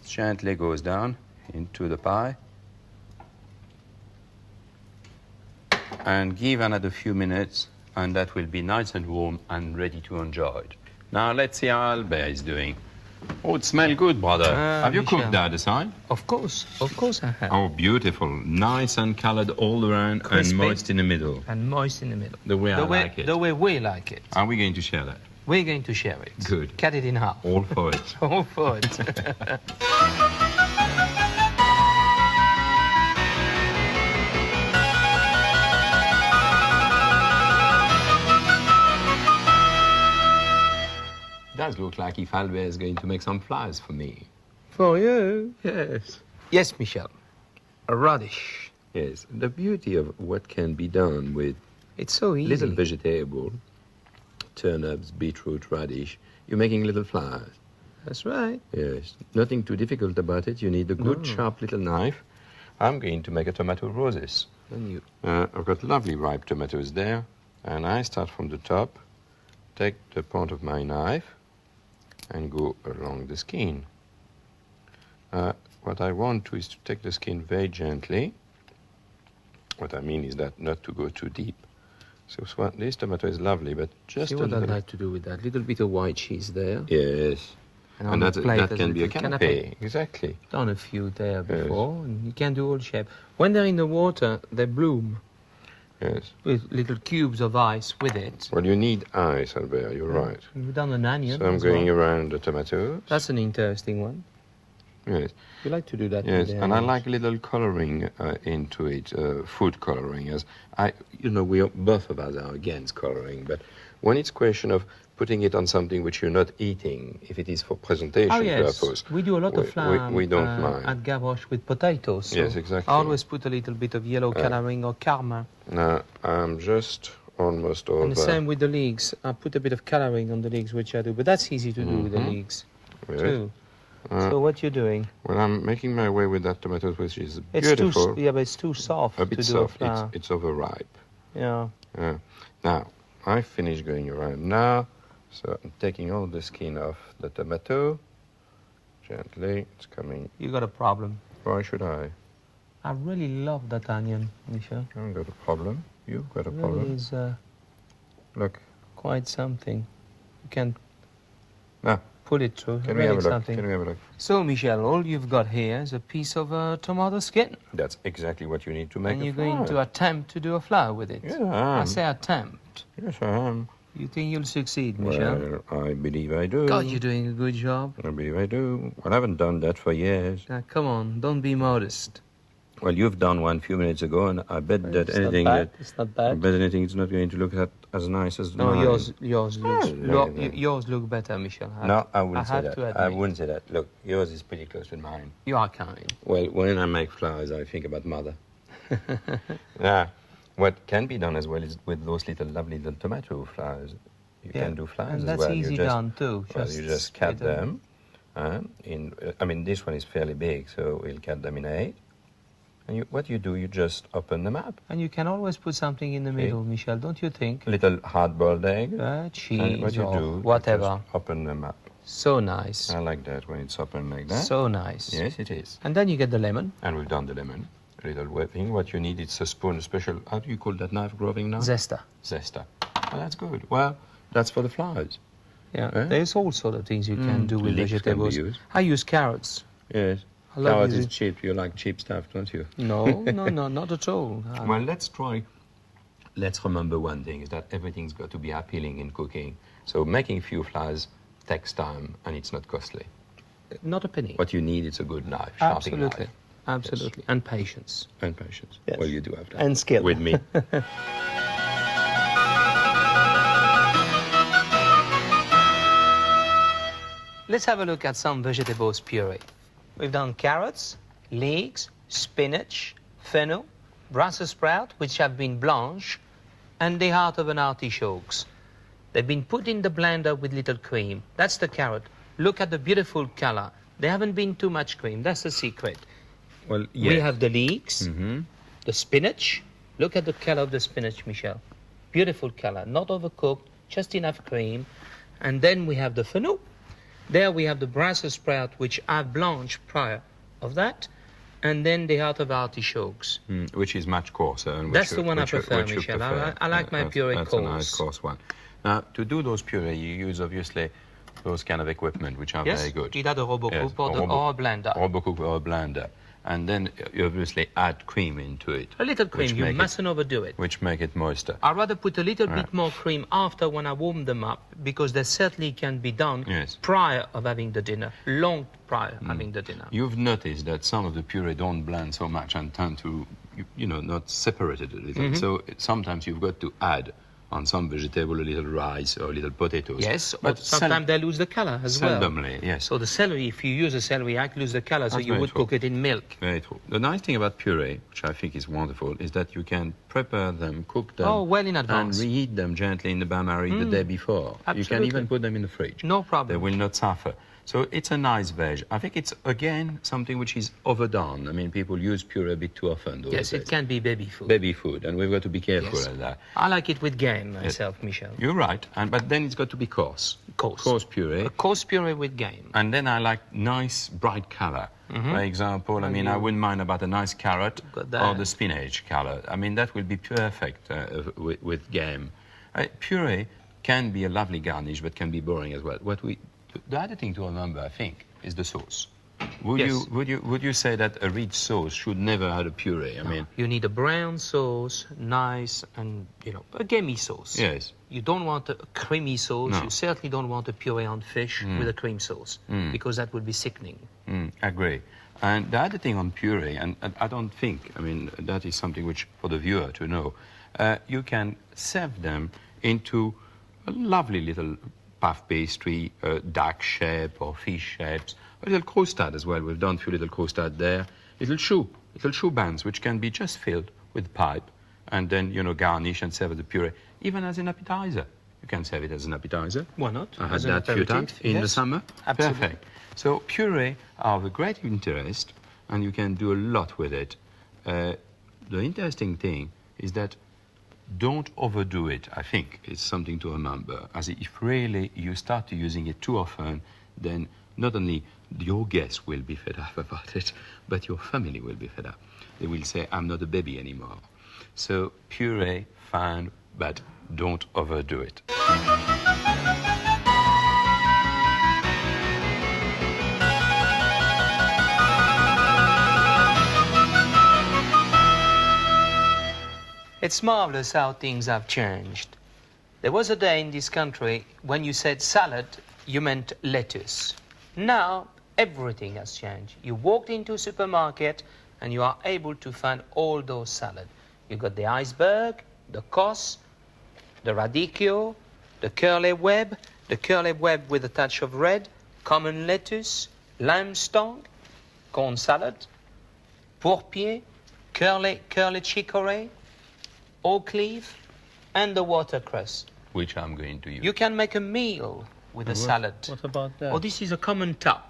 it gently goes down into the pie. And give another few minutes, and that will be nice and warm and ready to enjoy it. Now let's see how Albert is doing. Oh, it smells good, brother. Have you cooked the other side?
Of course I have.
Oh, beautiful. Nice and colored all around. Crispy. And moist in the middle.
And moist in the middle.
The way I like it.
The way we like it.
Are we going to share that?
We're going to share it.
Good.
Cut it in half.
All for it.
All for it.
It does look like if Albert is going to make some flowers for me.
For you?
Yes.
Yes, Michel. A radish.
Yes. The beauty of what can be done with
it's so easy.
Little vegetable, turnips, beetroot, radish. You're making little flowers.
That's right.
Yes. Nothing too difficult about it. You need a good, sharp little knife. I'm going to make a tomato roses.
And you?
I've got lovely ripe tomatoes there. And I start from the top, take the point of my knife, and go along the skin. What I want to is to take the skin very gently. What I mean is that not to go too deep. So this tomato is lovely, but just
see what I'd like to do with that little bit of white cheese there.
Yes. And that can be a canapé. Exactly.
Done a few there before, and you can do all shape. When they're in the water, they bloom.
Yes.
With little cubes of ice with it.
Well, you need ice, Albert, you're right.
We've done an onion.
So I'm going around the tomatoes.
That's an interesting one.
Yes.
You like to do that?
Yes, and I like a little coloring into it, food coloring. As we both of us are against coloring, but when it's a question of putting it on something which you're not eating, if it is for presentation purpose.
We do a lot of flan
we don't mind.
at gavroche with potatoes. So
yes, exactly.
I always put a little bit of yellow coloring or karma.
Now, I'm just almost over.
And the same with the leeks. I put a bit of coloring on the leeks, which I do, but that's easy to do with the leeks, too. So what you doing?
Well, I'm making my way with that tomato, which is
It's
beautiful.
too, yeah, but it's too soft
A bit
to do
soft.
a flour.
It's overripe.
Yeah.
Now, I finished going around now. So I'm taking all the skin off the tomato. Gently, it's coming.
You got a problem.
Why should I?
I really love that onion, Michel.
I haven't got a problem. You've got a
Really
problem.
is
Look.
quite something. You can
Now,
pull it through.
can we
Really
have a look?
something.
Can we have a look?
So, Michel, all you've got here is a piece of tomato skin.
That's exactly what you need to make
And
a
you're going to
flour.
attempt to do a flour with it.
Yeah, I
I
am.
say attempt.
Yes, I am.
You think you'll succeed, Michel?
Well, I believe I do.
God, you're doing a good job.
I believe I do. Well, I haven't done that for years.
Now, come on, don't be modest.
Well, you've done one a few minutes ago, and I bet that
It's
anything
not bad.
that
It's not
I
bad.
bet anything is not going to look as nice as
No,
mine.
yours looks
look at that.
yours look better, Michel.
No, I wouldn't say
have
that.
to
I
admit.
wouldn't say that. Look, yours is pretty close to mine.
You are kind.
Well, when I make flowers, I think about mother. Now, what can be done as well is with those lovely little tomato flowers. You
Yeah,
can do flowers
and
as
that's
well.
easy
you just,
done too.
Well, you just cut
little-
them. I mean, this one is fairly big, so we'll cut them in 8. And what you do, you just open them up.
And you can always put something in the middle, Michel, don't you think?
A little hard-boiled egg.
Cheese
And what you
or
do, you
whatever.
just open them up.
So nice.
I like that when it's open like that.
So nice.
Yes, it is.
And then you get the lemon.
And we've done the lemon. A little wet thing. What you need is a spoon, a special, how do you call that knife, groving knife?
Zesta.
Zesta. Well, that's good. Well, that's for the flowers.
Yeah.
Eh?
There's all sort of things you can do with
leeks can be
vegetables.
used.
I use carrots.
Yes.
I love
Carrot
using-
is cheap. You like cheap stuff, don't you?
No, no, not at all.
Well, let's remember one thing, is that everything's got to be appealing in cooking. So making few flowers takes time and it's not costly.
Not a penny.
What you need is a good knife, sharpening
Absolutely.
knife.
Absolutely. And patience.
And patience.
Yes.
Well, you do have that.
And skill.
With me.
Let's have a look at some vegetables puree. We've done carrots, leeks, spinach, fennel, Brussels sprout, which have been blanched, and the heart of an artichokes. They've been put in the blender with little cream. That's the carrot. Look at the beautiful color. There haven't been too much cream. That's the secret.
Well,
We have the leeks,
Mm-hmm.
the spinach. Look at the color of the spinach, Michel. Beautiful color, not overcooked, just enough cream. And then we have the fennel. There we have the Brussels sprout, which I've blanched prior of that. And then the heart of artichokes.
Which is much coarser. And
That's
which
the
you-
one I
which you-
prefer,
which you
Michel.
prefer.
I like my puree
That's
coarse.
a nice coarse one. Now, to do those puree, you use obviously those kind of equipment, which are
Yes,
very good.
either the robot
Yes,
or, or a blender.
Robocook or a blender. And then you obviously add cream into it.
A little cream,
which
you
make it-
mustn't overdo it.
Which make it moister.
I'd rather put a little
Right.
bit more cream after when I warm them up, because they certainly can be done
Yes.
prior of having the dinner, long prior having the dinner.
You've noticed that some of the puree don't blend so much and tend to, not separated a little.
Mm-hmm.
So sometimes you've got to add on some vegetable a little rice or a little potatoes.
Yes,
but
but sometimes they lose the color as well.
seldomly, yes.
So the celery, if you use a celery, I lose the color, so
That's
you
very
would
true.
cook it in milk.
Very true. The nice thing about puree, which I think is wonderful, is that you can prepare them, cook them,
Oh, well in
and
advance.
reheat them gently in the bain-marie the day before. You can
Absolutely.
even put them in the fridge.
No
They
problem.
will not suffer. So it's a nice veg. I think it's, again, something which is overdone. I mean, people use puree a bit too often. those
Yes,
days.
it can be baby food.
Baby food, and we've got to be careful
Yes.
of that.
I like it with game myself, Michel.
You're right, but then it's got to be coarse.
Coarse.
Coarse puree.
A coarse puree with game.
And then I like nice, bright color. For example, I wouldn't mind about a nice carrot
Got that.
or the spinach color. I mean, that will be perfect with game. Puree can be a lovely garnish, but can be boring as well. The other thing to remember, I think, is the sauce.
Yes.
Would you say that a rich sauce should never have a puree? I mean,
You need a brown sauce, nice, and, a gamey sauce.
yes.
You don't want a creamy sauce.
No.
You certainly don't want a puree on fish with a cream sauce, because that would be sickening.
Agree. And the other thing on puree, and I don't think, that is something which for the viewer to know, you can serve them into a lovely little puff pastry, duck shape or fish shapes, a little croustade as well. We've done a few little croustade there. Little choux bands, which can be just filled with pipe and then, garnish and serve as a puree, even as an appetizer. can serve it as an appetizer.
Why not?
I had
As an
that a few times
aperitif,
in the
yes.
summer.
Absolutely.
Perfect. So puree are of a great interest, and you can do a lot with it. The interesting thing is that don't overdo it, I think, is something to remember. As if really you start using it too often, then not only your guests will be fed up about it, but your family will be fed up. They will say, I'm not a baby anymore. So puree, fine, but don't overdo it.
It's marvelous how things have changed. There was a day in this country when you said salad, you meant lettuce. Now, everything has changed. You walked into a supermarket and you are able to find all those salads. You got the iceberg, the cos, the radicchio, the curly web with a touch of red, common lettuce, lime stalk, corn salad, pourpier, curly chicorée, oak leaf, and the watercress.
Which I'm going to use.
You can make a meal with a salad.
What about that?
Oh, this is a common tub,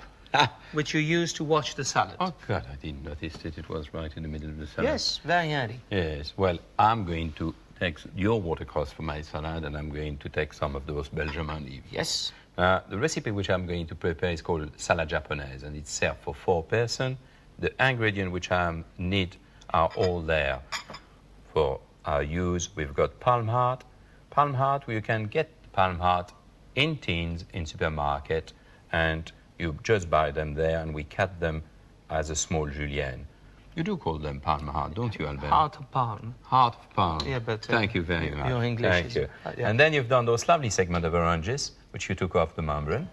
which you use to wash the salad.
Oh, God, I didn't notice that it was right in the middle of the salad.
Yes, very handy.
Yes, well, I'm going to take your watercress for my salad, and I'm going to take some of those Belgian endive.
Yes.
The recipe which I'm going to prepare is called salad japonaise, and it's served for 4 persons. The ingredients which I need are all there for our use. We've got palm heart. Palm heart, you can get palm heart in tins in supermarket, and you just buy them there, and we cut them as a small julienne. You do call them palm heart, don't you, Albert?
Heart of palm.
Heart of palm.
Yeah, but
Thank you very much.
your English
Thank
is-
you.
yeah.
And then you've done those lovely segments of oranges, which you took off the membrane.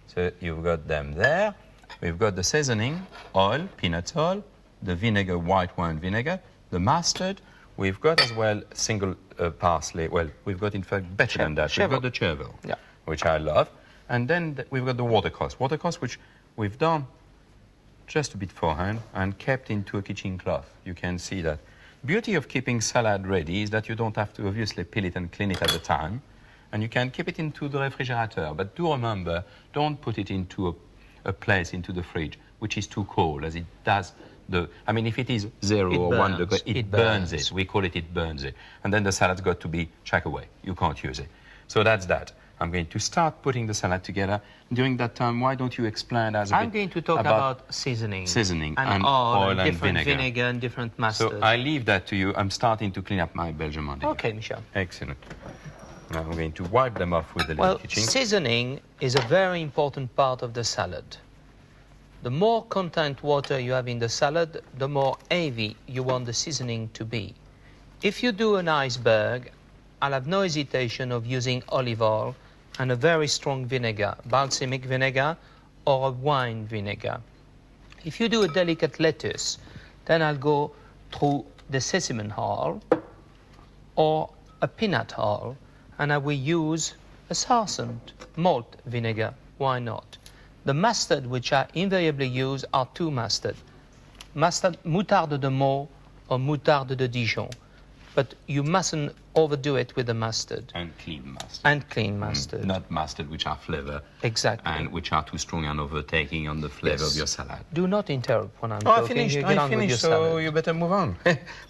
So you've got them there. We've got the seasoning, oil, peanut oil, the vinegar, white wine vinegar, the mustard. We've got as well single parsley. Well, we've got, in fact, better than that. We've got the chervil,
Yeah.
which I love. And then we've got the watercress. Watercress, which we've done just a bit beforehand and kept into a kitchen cloth. You can see that. Beauty of keeping salad ready is that you don't have to obviously peel it and clean it at the time. And you can keep it into the refrigerator. But do remember, don't put it into a place into the fridge, which is too cold, as it does if it is 0
It
or
burns.
1 degree, it burns
burns.
it. We call it burns it. And then the salad's got to be chucked away. You can't use it. So that's that. I'm going to start putting the salad together. During that time, why don't you explain us a
I'm
bit
going to talk about seasoning.
Seasoning
and
and
oil
and
different
vinegar.
and different mustard.
So I leave that to you. I'm starting to clean up my Belgian endive.
Okay, Michel.
Excellent. Now I'm going to wipe them off with the
Well,
little kitchen.
seasoning is a very important part of the salad. The more content water you have in the salad, the more heavy you want the seasoning to be. If you do an iceberg, I'll have no hesitation of using olive oil and a very strong vinegar, balsamic vinegar or a wine vinegar. If you do a delicate lettuce, then I'll go through the sesame oil or a peanut oil, and I will use a sarcent malt vinegar. Why not? The mustard which I invariably use are 2 mustard. Mustard moutarde de Meaux or moutarde de Dijon. But you mustn't overdo it with the mustard.
And clean mustard.
And clean mustard.
Not mustard which are flavor
Exactly.
and which are too strong and overtaking on the flavor
Yes.
of your salad.
Do not interrupt when I'm
Oh, I
talking.
finished.
You get on with your
So
salad.
you better move on.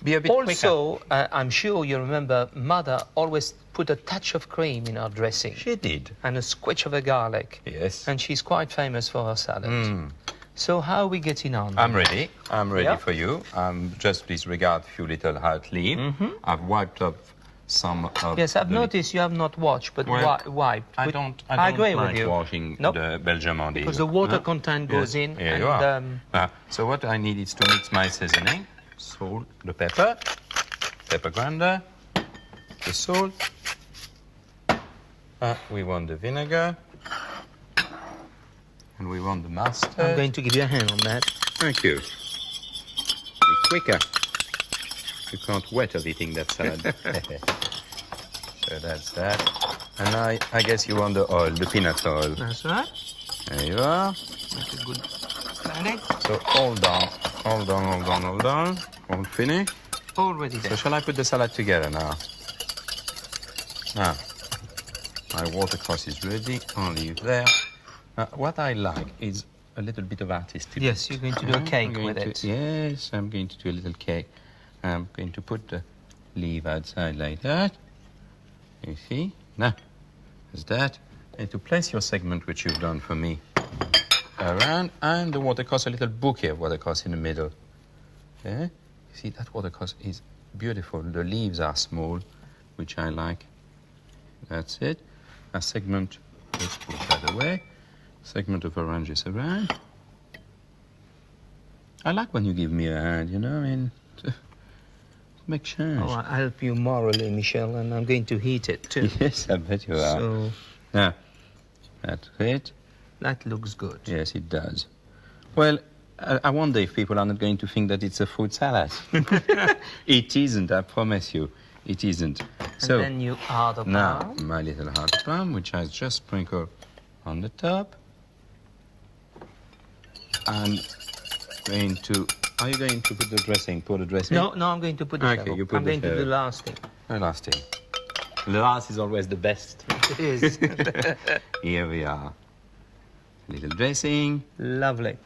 Be a bit quicker.
Also, I'm sure you remember Mother always put a touch of cream in her dressing
She did.
and a squitch of a garlic.
Yes.
And she's quite famous for her salad. So how are we getting on?
I'm ready. I'm ready
Yeah.
for you. Just disregard a few little hard leaf. I've wiped up some of
Yes, I've
the
noticed you have not washed, but
Well,
wiped.
I
With-
don't
I agree
like
with you.
washing
Nope.
the Belgian endive.
Because the water
No?
content goes
Yes.
in.
Here
and,
you are. So what I need is to mix my seasoning. Salt, the pepper grinder, the salt. We want the vinegar. And we want the mustard.
I'm going to give you a hand on that.
Thank you. Be quicker. You can't wet of eating that salad. So that's that. And I guess you want the oil, the peanut oil.
That's right.
There you are.
Make a good blending.
So hold on. All finished.
Already
So
there.
shall I put the salad together now? Now, My watercress is ready. Olive there. What I like is a little bit of artistry.
Yes, you're going to do a cake with it.
Yes, I'm going to do a little cake. I'm going to put the leaf outside like that. You see? Now, there's that. And to place your segment, which you've done for me, around, and the watercress, a little bouquet of watercress in the middle. Yeah? You see, that watercress is beautiful. The leaves are small, which I like. That's it. A segment, let's put that away. Segment of oranges around. I like when you give me a hand, you know, I mean, to make change.
Oh, I help you morally, Michel, and I'm going to heat it too.
Yes, I bet you are.
So,
Now, that's it.
that looks good.
Yes, it does. Well, I wonder if people are not going to think that it's a fruit salad. It isn't, I promise you. It isn't.
And then you add the
now,
palm.
my little hard plum, which I just sprinkle on the top. I'm going to... Are you going to put the dressing? Pour the dressing?
No, I'm going to put the
Okay,
shell.
you put
I'm
the
going to do
shell.
the last thing.
The last thing. The last is always the best.
It is.
Here we are. Little dressing.
Lovely.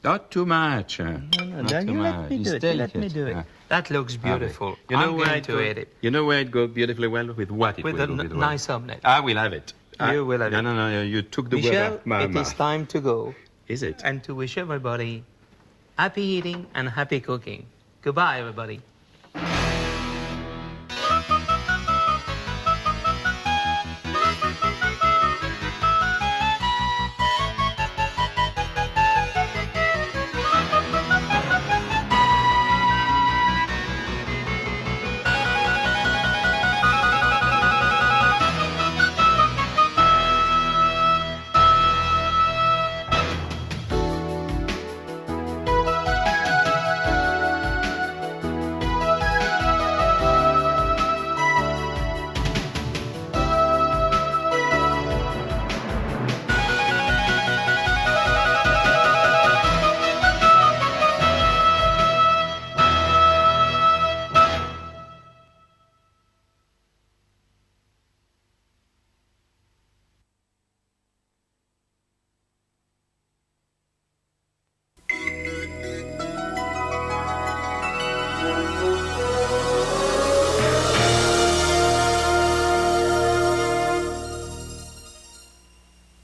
Not too much.
No,
Not
then
too
you
much.
let me
It's
do it.
delicate.
Let me do it.
Yeah.
That looks beautiful.
You know
I'm
where
going
it
to
go-
eat it.
You know where it goes beautifully well? With what it
With
will
a
go beautifully
nice
well?
omelette.
I will have it.
You will have it.
No, you took the word
Michel,
out of my
it is
mouth.
time to go
Is it?
and to wish everybody happy eating and happy cooking. Goodbye, everybody.